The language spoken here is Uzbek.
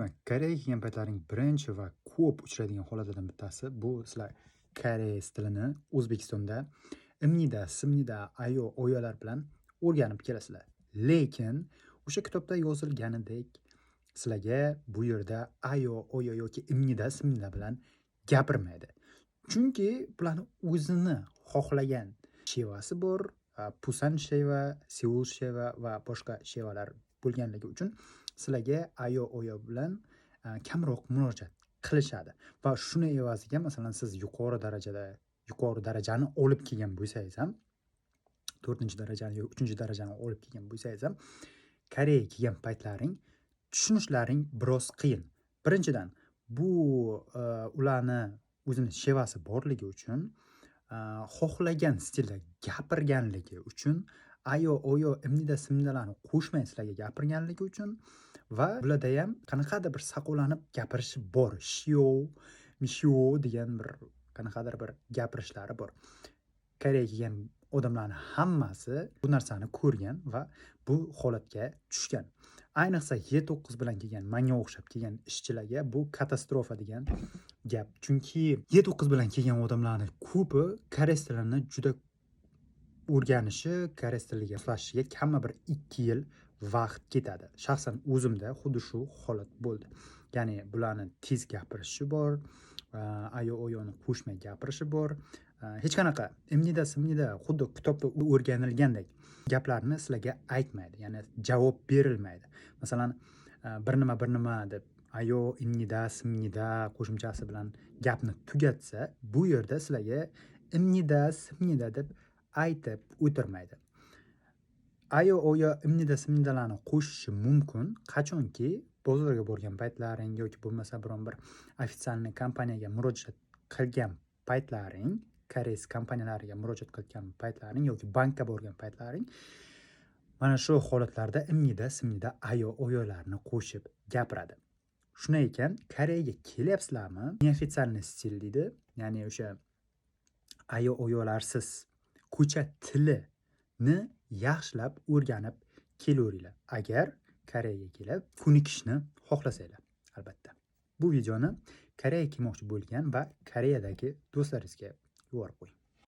Demak, Koreyaga kelgan paytlaring birinchi va ko'p uchraydigan holatlardan bittasi bu sizlar koreys tilini O'zbekistonda imnida, simnida, ayo, oyolar bilan o'rganib kelasizlar. Lekin o'sha kitobda yozilganidek sizlarga bu yerda ayo, oyo yoki imnida, simnida bilan gapirmaydi. Chunki bularni o'zini xohlagan shevasi bor, Pusan sheva, Seul sheva va boshqa shevalar bo'lganligi uchun sizlarga ayo, oyo bilan kamroq murojaat qilishadi va shuni evaziga masalan siz yuqori darajani olib kelgan bo'lsangiz ham 4-darajani yoki 3-darajani olib kelgan bo'lsangiz ham Koreyaga kelgan paytlaring tushunishlaring biroz qiyin. Birinchidan bu ularni o'zini shevasi borligi uchun xohlagan stilda gapirganligi uchun ayo, oyo, imnida, simnidalarni qo'shmay sizlarga gapirganligi uchun va bularda ham qanaqadir bir saqo'lanib gapirishi bor. Mishyo degan bir qanaqadir bir gapirishlari bor. Koreyaga kelgan odamlarning hammasi bu narsani ko'rgan va bu holatga tushgan. Ayniqsa Y9 bilan kelgan, menga o'xshab kelgan ishchilarga bu katastrofa degan gap. Chunki Y9 bilan kelgan odamlarning ko'pi koreys tilini juda o'rganishi, koreys tiliga moslashishiga kamida bir 2 yil vaqt ketadi. Shaxsan o'zimda xuddi shu holat bo'ldi. Ya'ni bularni tez gapirishi bor, ayo, oyoni qo'shmay gapirishi bor. Hech qanaqa imnida, simnida xuddi kitobda o'rganilgandek gaplarni sizlarga aytmaydi. Ya'ni javob berilmaydi. Masalan, bir nima deb ayo, imnida, simnida qo'shimchasi bilan gapni tugatsa, bu yerda sizlarga imnida, simnida deb aytib o'tirmaydi. Ayo, oyo, imnida, simnidalarni qo'shishi mumkin qachonki bozorga borgan paytlaring yoki bo'lmasa biron bir ofitsialniy kompaniyaga murojaat qilgan paytlaring, koreys kompaniyalariga murojaat qilgan paytlaring yoki bankka borgan paytlaring mana shu holatlarda imnida, simnida, ayo, oyolarni qo'shib gapiradi. Shunday ekan, Koreyaga kelyapsizlarmi? Neofitsialniy stil deydi. Ya'ni o'sha ayo, oyolarsiz ko'cha tilini yaxshilab o'rganib kelaveringlar. Agar Koreyaga kelib ko'nikishni xohlasanglar, albatta. Bu videoni Koreyaga kelmoqchi bo'lgan va Koreyadagi do'stlaringizga yuborib qo'ying.